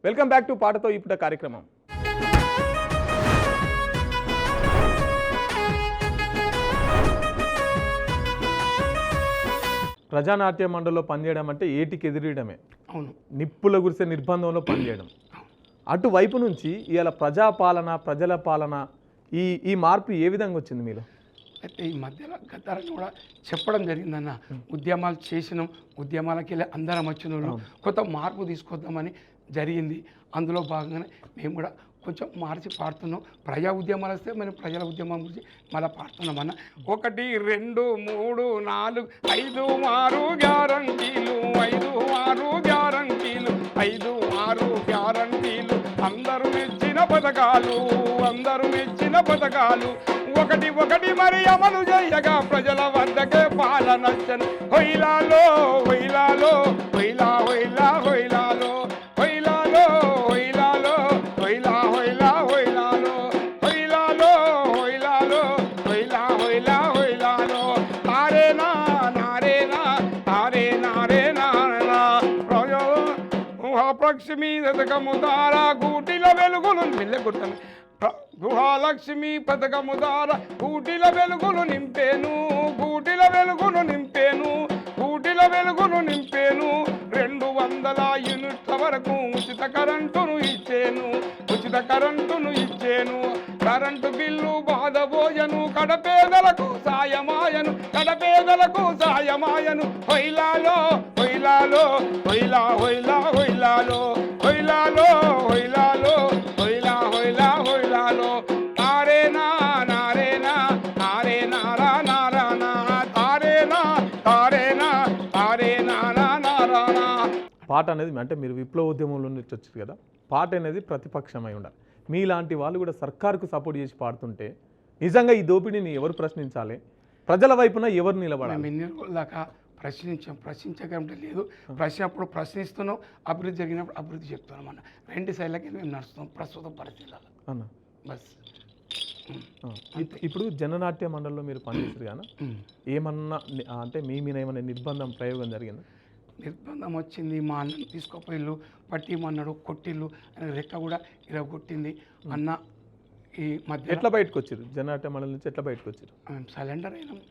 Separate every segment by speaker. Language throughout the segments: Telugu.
Speaker 1: వెల్కమ్ బ్యాక్ టు పాటతో ఇప్పుడ కార్యక్రమం. ప్రజానాట్య మండలిలో పనిచేయడం అంటే ఏటికి ఎదిరియడమే.
Speaker 2: అవును,
Speaker 1: నిప్పుల గురిసే నిర్బంధంలో పనిచేయడం. అటువైపు నుంచి ఇవాళ ప్రజాపాలన, ప్రజల పాలన, ఈ మార్పు ఏ విధంగా వచ్చింది మీలో?
Speaker 2: అయితే ఈ మధ్యలో గతారని కూడా చెప్పడం జరిగిందన్న. ఉద్యమాలు చేసినాం, ఉద్యమాలకి వెళ్ళి అందరం వచ్చిన వాళ్ళు కొత్త మార్పు తీసుకొద్దామని జరిగింది. అందులో భాగంగానే మేము కూడా కొంచెం మార్చి పాడుతున్నాం. ప్రజా ఉద్యమాలు వస్తే మనం ప్రజల ఉద్యమం గురించి మళ్ళీ పాడుతున్నామన్న. 1 2 3 4 5 6 గ్యారంటీలు, 5 6 గ్యారంటీలు, 5 6 గ్యారంటీలు, అందరూ మెచ్చిన పథకాలు, అందరూ మెచ్చిన పథకాలు, ఒకటి మరి అమలు చేయగా ప్రజల వద్దకే పాలనచ్చను. హొయిలాలో హొయిలాలో హొయిలా హొయిలా హొయిలాలో హొయిలాలో హొయిలాలో హొయిలా హొయిలా హొయిలాలో హొయిలాలో హొయిలాలో హొయిలా హొయిలా హొయిలాలో నారేనా నారేనా నారే నారే నారేనా ప్రజలక్ష్మీ శతకము ద్వారా గూటిల వెలుగులు వెళ్ళగొట్టను. గృహలక్ష్మి పథకము ద్వారా కూటిల వెలుగులు నింపేను, కూటిల వెలుగులు నింపేను, కూటిల వెలుగులు నింపేను. 200 యూనిట్ల వరకు ఉచిత కరెంటును ఇచ్చేను, ఉచిత కరెంటును ఇచ్చేను. Current bill బాధబోయను, కడపేదలకు సాయమాయను, కడపేదలకు సాయమాయను. హొయిలాలో హొయిలాలో హొయిలా హొయిలా హొయిలాలో హొయిలాలో హొయిలాలో హొయిలా హొయిలా హొయిలాలో తారేనా నారేనా నారే నారా నారానా తారేనా తారేనా తారే నారా నారానా.
Speaker 1: పాట అనేది అంటే మీరు విప్లవ ఉద్యమంలో నుంచి వచ్చారు కదా, పాట అనేది ప్రతిపక్షమై ఉండాలి. మీలాంటి వాళ్ళు కూడా సర్కారుకు సపోర్ట్ చేసి పాడుతుంటే నిజంగా ఈ దోపిడీని ఎవరు ప్రశ్నించాలి? ప్రజల వైపున ఎవరు నిలబడాలి?
Speaker 2: మేము ఎన్ని రోజుల దాకా ప్రశ్నించగలంటే లేదు. ప్రశ్నప్పుడు ప్రశ్నిస్తున్నాం, అభివృద్ధి జరిగినప్పుడు అభివృద్ధి చెప్తున్నాం అన్న. 2 సైడ్లకి మేము నడుస్తున్నాం ప్రస్తుత పరిస్థితులలో
Speaker 1: అన్న.
Speaker 2: బస్
Speaker 1: ఇప్పుడు జననాట్య మండలిలో మీరు పనిచేస్తారు కానీ ఏమన్నా అంటే మీ మీద ఏమన్నా నిర్బంధం ప్రయోగం జరిగిందా?
Speaker 2: నిర్బంధం వచ్చింది. మా అన్నను తీసుకోపోయిళ్ళు, పట్టిమన్నాడు, కొట్టిళ్ళు, రెక్క కూడా ఇలా కొట్టింది అన్న. ఈ మధ్య
Speaker 1: ఎట్లా బయటకు వచ్చారు? జననాట్య మండలి నుంచి ఎట్లా బయటకు వచ్చారు?
Speaker 2: మేము సరెండర్ అయినాం.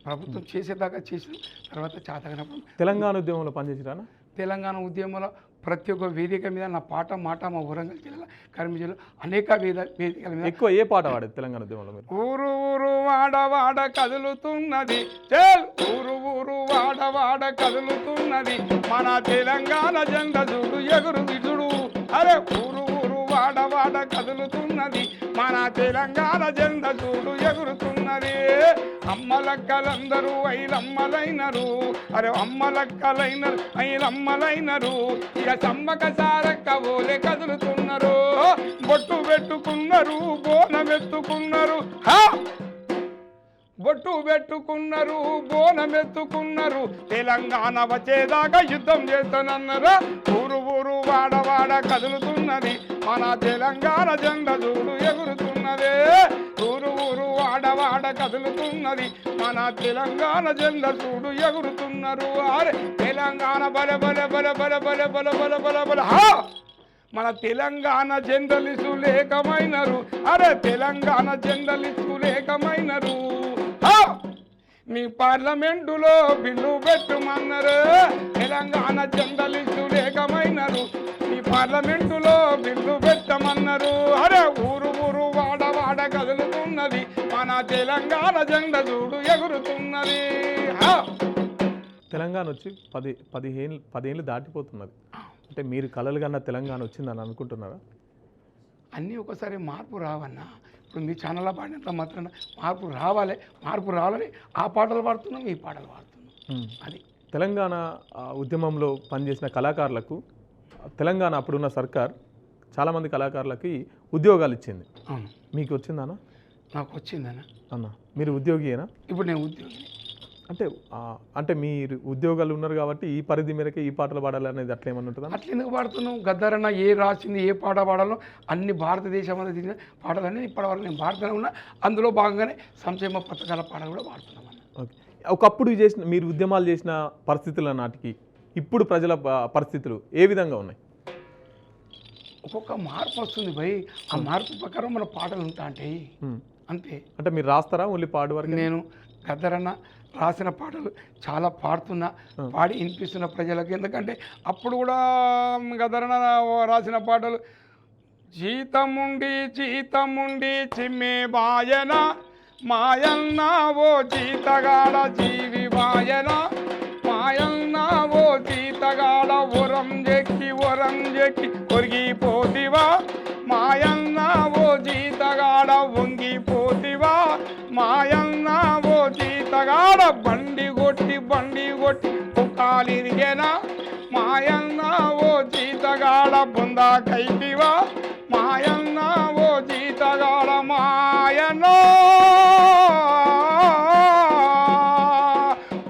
Speaker 2: ప్రభుత్వం చేసేదాకా చేసిన తర్వాత చేతగినప్పుడు
Speaker 1: తెలంగాణ ఉద్యమంలో పనిచేసిరానా?
Speaker 2: తెలంగాణ ఉద్యమంలో ప్రతి ఒక్క వేదిక మీద నా పాట మాట మా వరంగల్ జిల్లా కరీంనగర్ జిల్లా అనేక వేదికల మీద
Speaker 1: ఎక్కువ ఏ పాట పాడేది తెలంగాణ ఉద్యమంలో మీరు?
Speaker 2: ఊరు ఊరు వాడవాడ కదులుతున్నది, ఊరు ఊరు వాడవాడ కదులుతున్నది, మన తెలంగాణ జెండా చూడు ఎగురు విజుడు. అరే ఊరు ఊరు వాడవాడ కదులుతున్నది, మన తెలంగాణ జెండా చూడు ఎగురుతున్నది. అమ్మలక్కలందరూ ఐలమ్మలైనరు, అరే అమ్మలక్కలైనరు ఐలమ్మలైనరు. ఇక సమ్మక సారక్క ఓలే కదులుతున్నారు, బొట్టు పెట్టుకున్నారు, బోనమెత్తుకున్నారు, బొట్టు పెట్టుకున్నారు, బోనమెత్తుకున్నారు. తెలంగాణ వచ్చేదాకా యుద్ధం చేస్తానన్నారా. ఊరు ఊరు వాడవాడ కదులుతున్నది, మన తెలంగాణ జెండా చూడు ఎగురుతున్నదే. ఊరు ఊరు వాడవాడ కదులుతున్నది, మన తెలంగాణ జెండా చూడు ఎగురుతున్నారు. అరే తెలంగాణ బలె బలె బలె బలె బలె బలె బలె బలె బలె మన తెలంగాణ జెండలిసు లేకమైనరు, అరే తెలంగాణ జెండలిసు లేకమైనరు. మీ పార్లమెంటులో బిల్లు పెట్టమన్నారు, తెలంగాణ జెండలిసు లేకమైనరు. మీ పార్లమెంటులో బిల్లు పెట్టమన్నారు. అరే ఊరు ఊరు వాడవాడ కదులుతున్నది, మన తెలంగాణ జెండా చూడు ఎగురుతున్నది.
Speaker 1: తెలంగాణ వచ్చి 10 ఏళ్ళు దాటిపోతున్నది. అంటే మీరు కలలు కన్నా తెలంగాణ వచ్చిందని అనుకుంటున్నారా?
Speaker 2: అన్నీ ఒకసారి మార్పు రావన్నా. ఇప్పుడు మీ ఛానల్లో పాడినంత మాత్రం మార్పు రావాలి, మార్పు రావాలని ఆ పాటలు పాడుతున్నాం, ఈ పాటలు పాడుతున్నాం. అది
Speaker 1: తెలంగాణ ఉద్యమంలో పనిచేసిన కళాకారులకు తెలంగాణ అప్పుడున్న సర్కార్ చాలామంది కళాకారులకి ఉద్యోగాలు ఇచ్చింది.
Speaker 2: అవును.
Speaker 1: మీకు వచ్చిందన్నా?
Speaker 2: నాకు వచ్చిందన్న.
Speaker 1: అన్న మీరు ఉద్యోగియేనా?
Speaker 2: ఇప్పుడు నేను ఉద్యోగి.
Speaker 1: అంటే మీరు ఉద్యోగాలు ఉన్నారు కాబట్టి ఈ పరిధి మేరకే ఈ పాటలు పాడాలి అనేది అట్లా ఏమన్నా ఉంటుందా?
Speaker 2: అట్లా ఎందుకు పాడుతున్నాం? గద్దారన్న ఏ రాసింది, ఏ పాట పాడాలో అన్ని భారతదేశం అనేది తీసిన పాటలన్నీ ఇప్పటివరకు నేను పాడుతూనే ఉన్నా. అందులో భాగంగానే సంక్షేమ పథకాల పాటలు కూడా పాడుతున్నాం అన్న.
Speaker 1: ఓకే. ఒకప్పుడు మీరు ఉద్యమాలు చేసిన పరిస్థితుల నాటికి ఇప్పుడు ప్రజల పరిస్థితులు ఏ విధంగా ఉన్నాయి?
Speaker 2: ఒక్కొక్క మార్పు వస్తుంది భయ్. ఆ మార్పు ప్రకారం మన పాటలు ఉంటా అంటే అంతే.
Speaker 1: అంటే మీరు రాస్తారా ఓన్లీ పాడు వరకు?
Speaker 2: నేను గద్దరన్న రాసిన పాటలు చాలా పాడుతున్నా, పాడి వినిపిస్తున్న ప్రజలకు. ఎందుకంటే అప్పుడు కూడా గద్దరన్న రాసిన పాటలు జీతముండి చిమ్మే బాయన మాయన్న ఓ జీతగాడ జీవి బాయన మాయన్న ఓ జీతగాడ ఒరం చెక్కి ఒరిగిపోతివా మాయన్న ఓ జీతగాడ వంగిపోతివా మాయన్న ఓ జీతగాడ బండి కొట్టి పుక్కాలిరిగేనా మాయన్న ఓ జీతగాడ బొందా కైతివా మాయన్న ఓ జీతగాడ మాయన్నో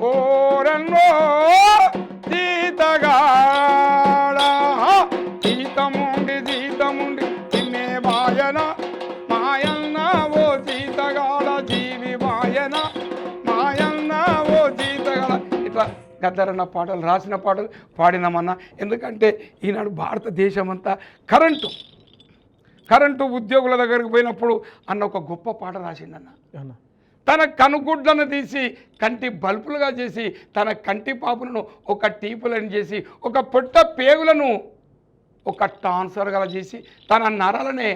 Speaker 2: ఓరన్నో జీతగాడ జీతముండి తిన్నే బాయన మాయన్న ఓ జీతగాడ జీవి బాయన మాయన్న ఓ జీతగాడ. ఇట్లా గద్దరన్న పాటలు రాసిన పాటలు పాడినామన్నా. ఎందుకంటే ఈనాడు భారతదేశం అంతా కరెంటు ఉద్యోగుల దగ్గరికి పోయినప్పుడు అన్న ఒక గొప్ప పాట రాసిందన్న. తన కనుగుడ్లను తీసి కంటి బల్బులుగా చేసి తన కంటి పాపులను ఒక టీపులను చేసి ఒక పొట్ట పేగులను ఒక ట్రాన్స్ఫర్గా చేసి తన నరాలనే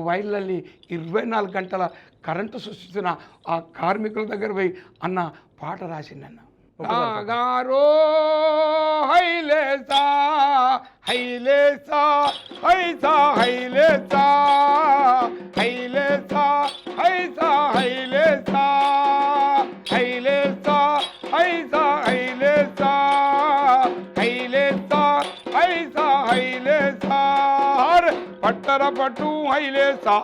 Speaker 2: వైర్లల్లి 24 గంటల కరెంటు సృష్టిస్తున్న ఆ కార్మికుల దగ్గర పోయి అన్న పాట రాసిందన్న. గారో హైలేసా హైలేసా హైసా హైలేసా హైలేసా హైసా హైలేసా హైలేసా హైసా హైలేసా హైలేసా హైసా హైలేసా పట్టర పట్టు హైలేసా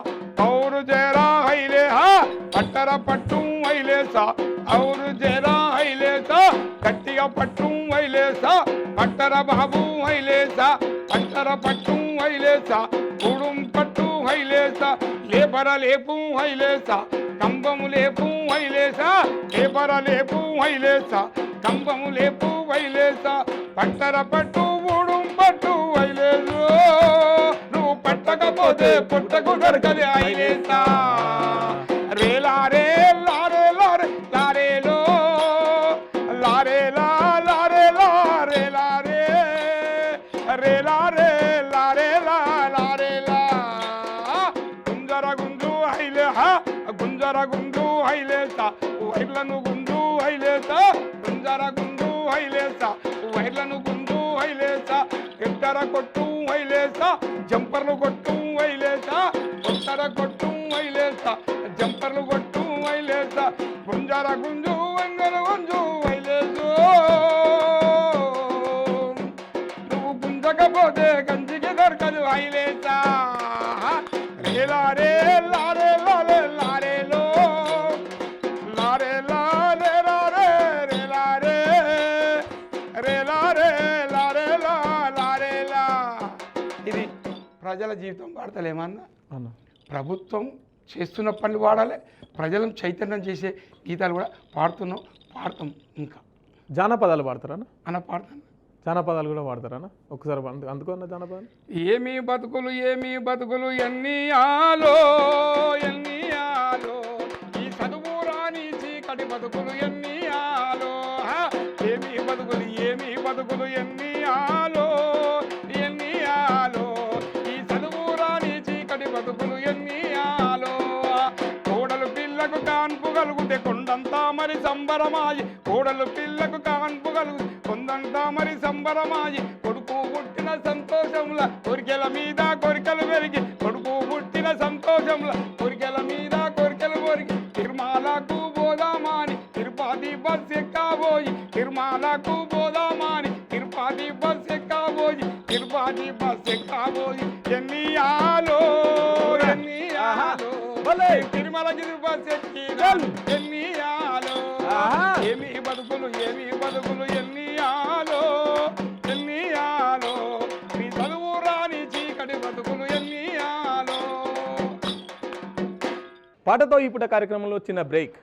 Speaker 2: और जरा हईले हा पट्टर पट्टू हईलेसा और जरा हईलेसा गट्टिगा पट्टू हईलेसा पट्टर बाबू हईलेसा पट्टर पट्टू हईलेसा उड़ुम पट्टू हईलेसा लेबर लेपू हईलेसा कंबमु लेपू हईलेसा लेबर लेपू हईलेसा कंबमु लेपू हईलेसा पट्टर पट्टू उड़ुम पट्टू हईलेसो పట్టకపోతే పుట్టకు దొరకది ఐలేసా రేలా రే లారే లారే లారేలో లారేలా లారేలా రేలా రే రేలా రే లారేలా లారేలా గుంజర గుంజు హైలే హా గుంజర గుంజు హైలేసా వైర్లను గుంజు హైలేసా గుంజర గుంజు హైలేసా వైర్లను గుంజు హైలేసా ఎద్దర కొట్టు హైలేసా జంపర్లు కొట్టు వైలేసా కొట్టర కొట్టు వైలేసా జంపర్లు కొట్టు వైలేసా గుంజర గుంజు వంగర గుంజు వైలేసు నువ్వు గుంజకపోతే గంజికి దొరకదు వైలేసా రేలారే లారే లారే లారేలో లారే లారే లారే రేలారే రేలారే లారే లారేలా. ఇది ప్రజల జీవితం పాడతలేమన్నా. ప్రభుత్వం చేస్తున్న పనులు పాడాలి, ప్రజలను చైతన్యం చేసే గీతాలు కూడా పాడుతాం. ఇంకా
Speaker 1: జానపదాలు పాడతారా
Speaker 2: అన్న? పాడతాను.
Speaker 1: జానపదాలు కూడా వాడతారా? ఒకసారి అందుకున్న జానపదాలు.
Speaker 2: ఏమీ బతుకులు ఎన్ని ఆలో ఈ చదువు రాని చీకటి బతుకులు ఎన్ని ఆలో ఏమీ బతుకులు ఎన్ని ఆలో ఈ చదువు రాని చీకటి బతుకులు ఎన్ని ఆలో కోడలు పిల్లకు కాన్పు కలుగుతే కొండంతా మరి సంబరమాయి కోడలు పిల్లకు కాన్పు కలుగు కొందంతా మరి సంబరమాయి కొడుకు పుట్టిన సంతోషంలా కోరికల మీద కోరికలు పెరిగి కొడుకు పుట్టిన సంతోషంలా కోరికల మీద కోరికలు పెరిగి తిరుమలకు పోదామాని తిరుపతి బస్ ఎక్కబోయి తిరుమలకు పోదామాని తిరుపతి బస్ ఎక్కబోయి తిరుపతి బస్ ఎక్కబోయి ఎన్ని ఆలో తిరుమలకి బస్ ఎక్కి ఎన్ని ఆలో ఏమి బతుకులు ఎన్ని ఆలో నీ చదువు రాని చీకటి బతుకులు ఎన్ని ఆలో.
Speaker 1: పాటతో ఈ పూట కార్యక్రమంలో చిన్న బ్రేక్.